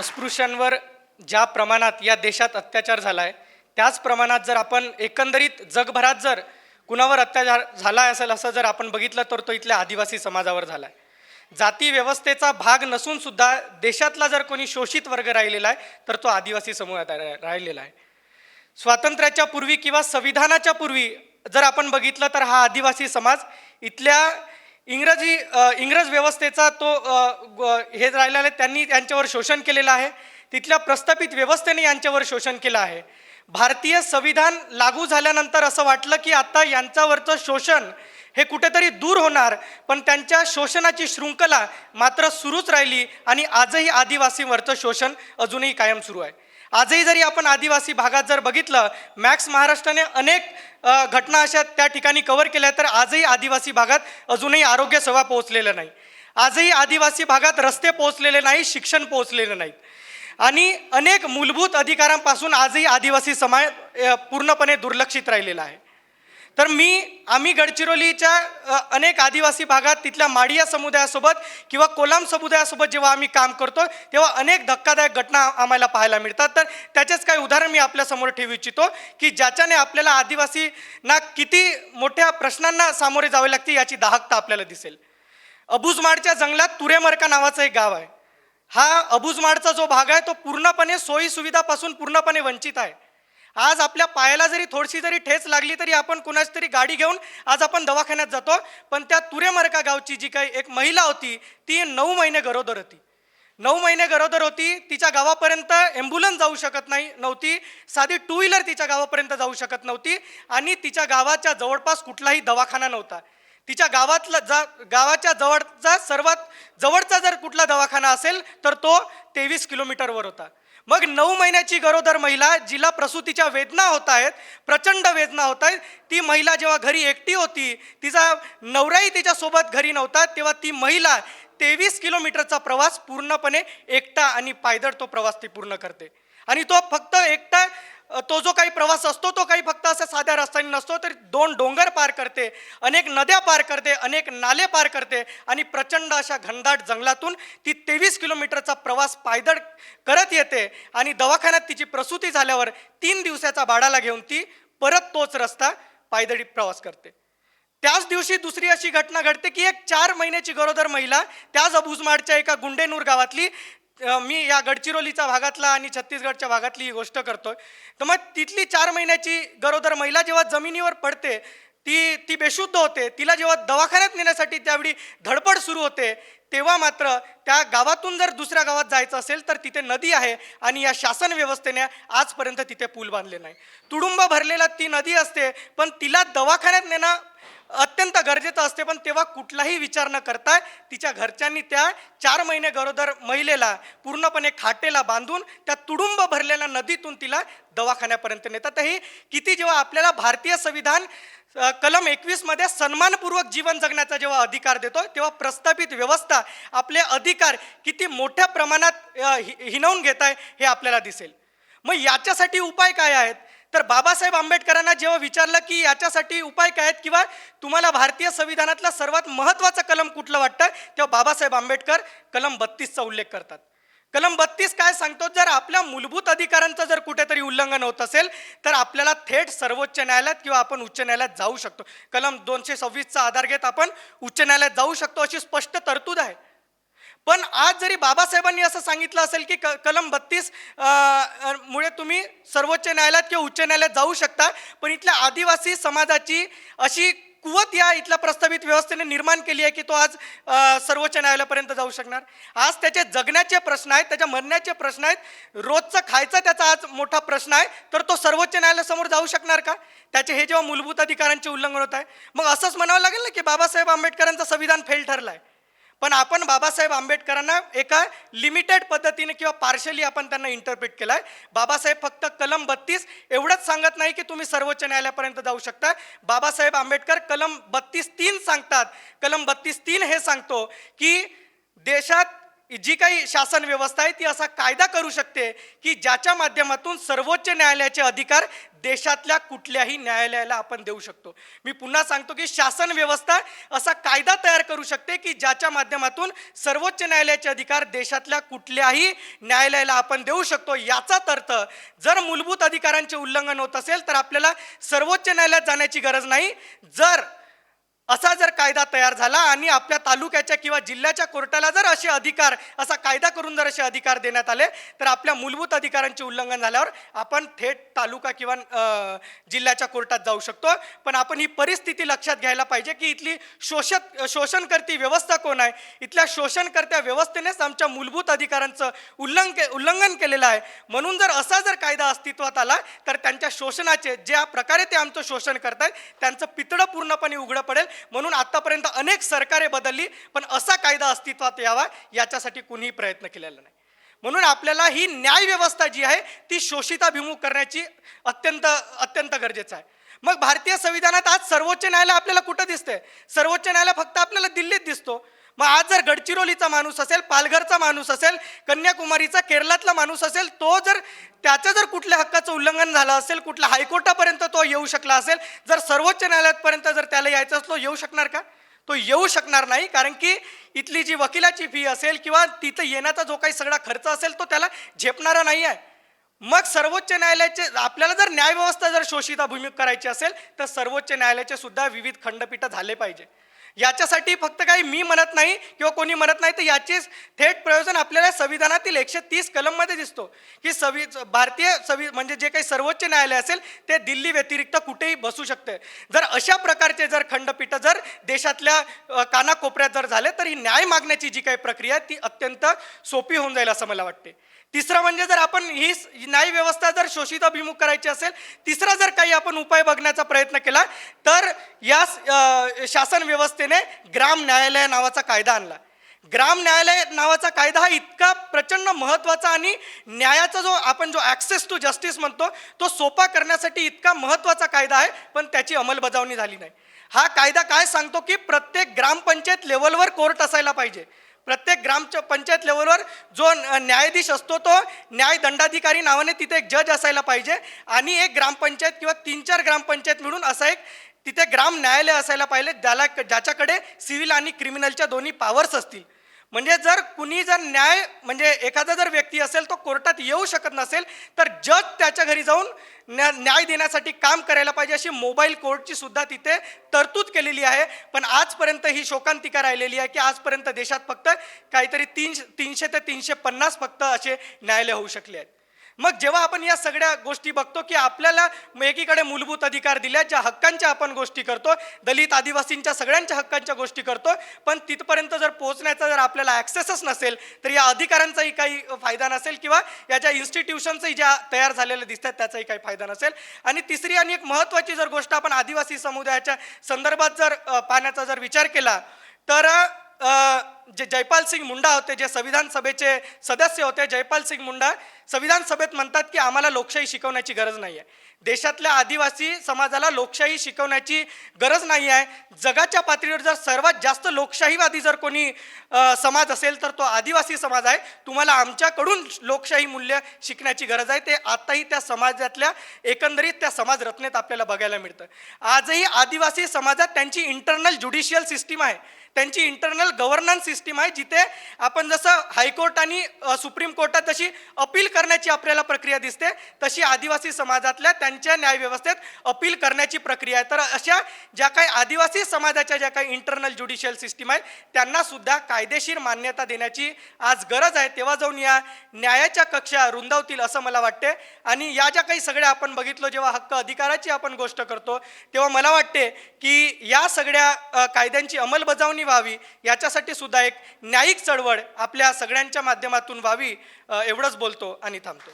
अस्पृश्यांवर ज्या प्रमाणात या देशात अत्याचार झाला आहे त्याच प्रमाणात जर आपण एकंदरीत जगभरात जर कुणावर अत्याचार झाला असेल असं जर आपण बघितलं तर तो इथल्या आदिवासी समाजावर झाला आहे. जाती व्यवस्थेचा भाग नसून सुद्धा देशातला जर कोणी शोषित वर्ग राहिलेला आहे तर तो आदिवासी समूहात राहिलेला आहे. स्वातंत्र्याच्या पूर्वी किंवा संविधानाच्या पूर्वी जर आपण बघितलं तर हा आदिवासी समाज इथल्या इंग्रज व्यवस्थेचा तो हे राहिलेला आहे. त्यांनी यांच्यावर शोषण केलेलं आहे. तिथल्या प्रस्थापित व्यवस्थेने यांच्यावर शोषण केलं आहे. भारतीय संविधान लागू झाल्यानंतर असं वाटलं की आता यांच्यावरचं शोषण हे कुठेतरी दूर होणार, पण त्यांच्या शोषणाची शृंखला मात्र सुरूच राहिली आणि आजही आदिवासीवरचं शोषण अजूनही कायम सुरू आहे. आजही जरी आपण आदिवासी भागात जर बघितलं, मॅक्स महाराष्ट्राने अनेक घटना अशा त्या ठिकाणी कव्हर केल्या, तर आजही आदिवासी भागात अजूनही आरोग्य सेवा पोहोचलेल्या नाही. आजही आदिवासी भागात रस्ते पोहोचलेले नाही, शिक्षण पोहोचलेलं नाही आणि अनेक मूलभूत अधिकारांपासून आजही आदिवासी समाज पूर्णपणे दुर्लक्षित राहिलेला आहे. तर आम्ही गडचिरोलीच्या अनेक आदिवासी भागात तिथल्या माडिया समुदायासोबत किंवा कोलाम समुदायासोबत जेव्हा आम्ही काम करतो तेव्हा अनेक धक्कादायक घटना आम्हाला पाहायला मिळतात. तर त्याचेच काही उदाहरण मी आपल्यासमोर ठेवू इच्छितो की ज्याच्याने आपल्याला आदिवासींना किती मोठ्या प्रश्नांना सामोरे जावे लागते याची दाहकता आपल्याला दिसेल. अबुजमाडच्या जंगलात तुरेमरका नावाचं एक गाव आहे. हा अबुजमाडचा जो भाग आहे तो पूर्णपणे सोयी सुविधापासून पूर्णपणे वंचित आहे. आज आपल्या पायाला जरी थोडीशी जरी ठेच लागली तरी आपण कुणाची तरी गाडी घेऊन आज आपण दवाखान्यात जातो, पण त्या तुरेमरका गावची जी काही एक महिला होती ती 9 महिने गरोदर होती. 9 महिने गरोदर होती. तिच्या गावापर्यंत ॲम्ब्युलन्स जाऊ शकत नव्हती. साधी 2 व्हीलर तिच्या गावापर्यंत जाऊ शकत नव्हती आणि तिच्या गावाच्या जवळपास कुठलाही दवाखाना नव्हता. तिच्या गावाच्या सर्वात जवळचा जर कुठला दवाखाना असेल तर तो 23 किलोमीटरवर होता. मग 9 महिन्याची गरोदर महिला जिला प्रसूतीच्या वेदना होत आहेत, प्रचंड वेदना होत आहेत, ती महिला जेव्हा घरी एकटी होती, तिचा नवराही तिच्यासोबत घरी नव्हता, तेव्हा ती महिला 23 किलोमीटरचा प्रवास पूर्णपणे एकटा आणि पायदळ तो प्रवास ती पूर्ण करते. आणि तो फक्त एकटा तो जो काही प्रवास असतो तो काही फक्त असा साध्या रस्त्याने नसतो, तर 2 डोंगर पार करते, अनेक नद्या पार करते, अनेक नाले पार करते आणि प्रचंड अशा घनदाट जंगलातून ती 23 किलोमीटरचा प्रवास पायदळ करत येते आणि दवाखान्यात तिची प्रसूती झाल्यावर 3 दिवसाचा बाळाला घेऊन ती परत तोच रस्ता पायदळी प्रवास करते. त्याच दिवशी दुसरी अशी घटना घडते की एक 4 महिन्याची गरोदर महिला त्याच अबुजमाडच्या एका गुंडेनूर गावातली, मी या गडचिरोलीच्या भागातला आणि छत्तीसगडच्या भागातली ही गोष्ट करतोय, तर मग तिथली 4 महिन्याची गरोदर महिला जेव्हा जमिनीवर पडते ती बेशुद्ध होते. तिला जेव्हा दवाखान्यात नेण्यासाठी त्यावेळी धडपड सुरू होते तेव्हा मात्र त्या गावातून जर दुसऱ्या गावात जायचं असेल तर तिथे नदी आहे आणि या शासन व्यवस्थेने आजपर्यंत तिथे पूल बांधले नाही. तुडुंब भरलेला ती नदी असते, पण तिला दवाखान्यात नेणं अत्यंत गरजेचं असते, पण तेव्हा कुठलाही विचार न करता तिच्या घरच्यांनी त्या 4 महिने गरोदर महिलेला पूर्णपणे खाटेला बांधून त्या तुडुंब भरलेल्या नदीतून तिला दवाखान्यापर्यंत नेतात. ही किती, जेव्हा आपल्याला भारतीय संविधान कलम 21 मध्ये सन्मानपूर्वक जीवन जगण्याचा जेव्हा अधिकार देतो तेव्हा प्रस्थापित व्यवस्था आपले अधिकार किती मोठ्या प्रमाणात हिणवून घेत आहे हे आपल्याला दिसेल. मग याच्यासाठी उपाय काय आहेत? तर बाबासाहेब आंबेडकरांना जेव्हा विचारलं की याच्यासाठी उपाय काय आहेत किंवा तुम्हाला भारतीय संविधानातला सर्वात महत्त्वाचं कलम कुठलं वाटतं, तेव्हा बाबासाहेब आंबेडकर कलम 32चा उल्लेख करतात. कलम 32 काय सांगतो? जर आपल्या मूलभूत अधिकारांचं जर कुठेतरी उल्लंघन होत असेल तर आपल्याला थेट सर्वोच्च न्यायालयात किंवा आपण उच्च न्यायालयात जाऊ शकतो. कलम 226चा आधार घेत आपण उच्च न्यायालयात जाऊ शकतो अशी स्पष्ट तरतूद आहे. पण आज जरी बाबासाहेबांनी असं सांगितलं असेल की कलम 32 मुळे तुम्ही सर्वोच्च न्यायालयात किंवा उच्च न्यायालयात जाऊ शकता, पण इथल्या आदिवासी समाजाची अशी कुवत या इथल्या प्रस्तावित व्यवस्थेने निर्माण केली आहे की तो आज सर्वोच्च न्यायालयापर्यंत जाऊ शकणार. आज त्याचे जगण्याचे प्रश्न आहेत, त्याच्या मरण्याचे प्रश्न आहेत, रोजचं खायचं त्याचा आज मोठा प्रश्न आहे, तर तो सर्वोच्च न्यायालयासमोर जाऊ शकणार का? त्याचे हे जेव्हा मूलभूत अधिकारांचे उल्लंघन होत आहे, मग असंच म्हणावं लागेल ना की बाबासाहेब आंबेडकरांचं संविधान फेल ठरलं आहे. पण आपण बाबासाहेब आंबेडकरांना एका लिमिटेड पद्धतीने किंवा पार्शली आपण त्यांना इंटरप्रिट केलं आहे. बाबासाहेब फक्त कलम 32 एवढंच सांगत नाही की तुम्ही सर्वोच्च न्यायालयापर्यंत जाऊ शकता. बाबासाहेब आंबेडकर कलम 32(3) सांगतात. कलम 32(3) हे सांगतो की देशात जी काही शासन व्यवस्था आहे ती असा कायदा करू शकते की ज्याच्या माध्यमातून सर्वोच्च न्यायालयाचे अधिकार देशातल्या कुठल्याही न्यायालयाला आपण देऊ शकतो. मी पुन्हा सांगतो की शासन व्यवस्था असा कायदा तयार करू शकते की ज्याच्या माध्यमातून सर्वोच्च न्यायालयाचे अधिकार देशातल्या कुठल्याही न्यायालयाला आपण देऊ शकतो. याचाच अर्थ जर मूलभूत अधिकारांचे उल्लंघन होत असेल तर आपल्याला सर्वोच्च न्यायालयात जाण्याची गरज नाही. असा जर कायदा तयार झाला आणि आपल्या तालुक्याच्या किंवा जिल्ह्याच्या कोर्टाला जर असे अधिकार, असा कायदा करून जर असे अधिकार देण्यात आले तर आपल्या मूलभूत अधिकारांचे उल्लंघन झाल्यावर आपण थेट तालुका किंवा जिल्ह्याच्या कोर्टात जाऊ शकतो. पण आपण ही परिस्थिती लक्षात घ्यायला पाहिजे की इथली शोषणकर्ती व्यवस्था कोण आहे. इथल्या शोषणकर्त्या व्यवस्थेनेच आमच्या मूलभूत अधिकारांचं उल्लंघन केलेलं आहे. म्हणून जर कायदा अस्तित्वात आला तर त्यांच्या शोषणाचे, ज्या प्रकारे ते आमचं शोषण करतायत त्यांचं पितळं पूर्णपणे उघडं पडेल. म्हणून आतापर्यंत अनेक सरकारे बदलली पण असा कायदा अस्तित्वात यावा याच्यासाठी कुणीही प्रयत्न केलेला नाही. म्हणून आपल्याला ही न्याय व्यवस्था जी आहे ती शोषिताभिमुख करण्याची अत्यंत गरजेचं आहे. मग भारतीय संविधानात आज सर्वोच्च न्यायालय आपल्याला कुठं दिसतंय? सर्वोच्च न्यायालय फक्त आपल्याला दिल्लीत दिसतो. मग आज जर गडचिरोलीचा माणूस असेल, पालघरचा माणूस असेल, कन्याकुमारीचा, केरळातला माणूस असेल, तो जर त्याचं जर कुठल्या हक्काचं उल्लंघन झालं असेल, कुठल्या हायकोर्टापर्यंत तो येऊ शकला असेल, जर सर्वोच्च न्यायालयापर्यंत जर त्याला यायचं असलं, येऊ शकणार का? तो येऊ शकणार नाही. कारण की इथली जी वकिलाची फी असेल किंवा तिथं येण्याचा जो काही सगळा खर्च असेल तो त्याला झेपणारा नाही आहे. मग सर्वोच्च न्यायालयाचे, आपल्याला जर न्यायव्यवस्था जर शोषिताभिमुख करायची असेल तर सर्वोच्च न्यायालयाचे सुद्धा विविध खंडपीठ झाले पाहिजे. याच्यासाठी फक्त काही मी म्हणत नाही किंवा कोणी म्हणत नाही, तर याचे थेट प्रयोजन आपल्याला संविधानातील 130 कलममध्ये दिसतो की म्हणजे जे काही सर्वोच्च न्यायालय असेल ते दिल्ली व्यतिरिक्त कुठेही बसू शकते. जर अशा प्रकारचे जर खंडपीठ जर देशातल्या कानाकोपऱ्यात जर झाले तर ही न्याय मागण्याची जी काही प्रक्रिया आहे ती अत्यंत सोपी होऊन जाईल असं मला वाटते. तिसरं म्हणजे जर आपण ही न्याय व्यवस्था जर शोषिताभिमुख करायची असेल, तिसरा जर काही आपण उपाय बघण्याचा प्रयत्न केला तर या शासन व्यवस्थेने ग्राम न्यायालय नावाचा कायदा आणला. ग्राम न्यायालय नावाचा कायदा हा इतका प्रचंड महत्त्वाचा आणि न्यायाचा जो ॲक्सेस टू जस्टिस म्हणतो तो सोपा करण्यासाठी इतका महत्त्वाचा कायदा आहे, पण त्याची अंमलबजावणी झाली नाही. हा कायदा काय सांगतो की प्रत्येक ग्रामपंचायत लेवलवर कोर्ट असायला पाहिजे. प्रत्येक पंचायत लेवलवर जो न्यायाधीश असतो तो न्याय दंडाधिकारी नावाने तिथे एक जज असायला पाहिजे आणि एक ग्रामपंचायत किंवा 3-4 ग्रामपंचायत मिळून असा एक तिथे ग्राम न्यायालय असायला पाहिजे ज्याच्याकडे सिव्हिल आणि क्रिमिनलच्या दोन्ही पॉवर्स असतील. म्हणजे जर कुणी जर म्हणजे एखादा जर व्यक्ती असेल तो कोर्टात येऊ शकत नसेल तर जज त्याच्या घरी जाऊन न्याय देण्यासाठी काम करायला पाहिजे. अशी मोबाईल कोर्टची सुद्धा तिथे तरतूद केलेली आहे. पण आजपर्यंत ही शोकांतिका राहिलेली आहे की आजपर्यंत देशात फक्त काहीतरी 300 ते 350 फक्त असे न्यायालय होऊ शकले आहेत. मग जेव्हा आपण या सगळ्या गोष्टी बघतो की आपल्याला एकीकडे मूलभूत अधिकार दिल्या, ज्या हक्कांच्या आपण गोष्टी करतो, दलित आदिवासींच्या सगळ्यांच्या हक्कांच्या गोष्टी करतो, पण तिथपर्यंत जर पोहोचण्याचा जर आपल्याला ॲक्सेसच नसेल तर या अधिकारांचाही काही फायदा नसेल किंवा या ज्या इन्स्टिट्यूशन्सही ज्या तयार झालेल्या दिसतात त्याचाही काही फायदा नसेल. आणि तिसरी आणि एक महत्त्वाची जर गोष्ट आपण आदिवासी समुदायाच्या संदर्भात जर पाहण्याचा जर विचार केला तर जे जयपाल सिंग मुंडा होते, जे संविधान सभेचे सदस्य होते, जयपाल सिंग मुंडा संविधान सभेत म्हणतात की आम्हाला लोकशाही शिकवण्याची गरज नाही आहे. देशातल्या आदिवासी समाजाला लोकशाही शिकवण्याची गरज नाही आहे. जगाच्या पातळीवर जर सर्वात जास्त लोकशाहीवादी जर कोणी समाज असेल तर तो आदिवासी समाज आहे. तुम्हाला आमच्याकडून लोकशाही मूल्य शिकण्याची गरज आहे. ते आताही त्या समाजातल्या एकंदरीत त्या समाज रचनेत आपल्याला बघायला मिळतं. आजही आदिवासी समाजात त्यांची इंटरनल ज्युडिशियल सिस्टीम आहे, त्यांची इंटरनल गव्हर्नन्स सिस्टीम आहे, जिथे आपण जसं हायकोर्ट आणि सुप्रीम कोर्टात जशी अपील करण्याची आपल्याला प्रक्रिया दिसते तशी आदिवासी समाजातल्या त्यांच्या न्यायव्यवस्थेत अपील करण्याची प्रक्रिया आहे. तर अशा ज्या काही आदिवासी समाजाच्या ज्या काही इंटरनल ज्युडिशियल सिस्टीम आहे त्यांना सुद्धा कायदेशीर मान्यता देण्याची आज गरज आहे. तेव्हा जाऊन या न्यायाच्या कक्षा रुंदावतील असं मला वाटते. आणि या ज्या काही सगळ्या आपण बघितलं, जेव्हा हक्क अधिकाराची आपण गोष्ट करतो तेव्हा मला वाटते की या सगळ्या कायद्यांची अंमलबजावणी व्हावी, याच्यासाठी सुद्धा एक न्यायिक चळवळ आपल्या सगळ्यांच्या माध्यमातून व्हावी. एवढंच बोलतो आणि थांबतो.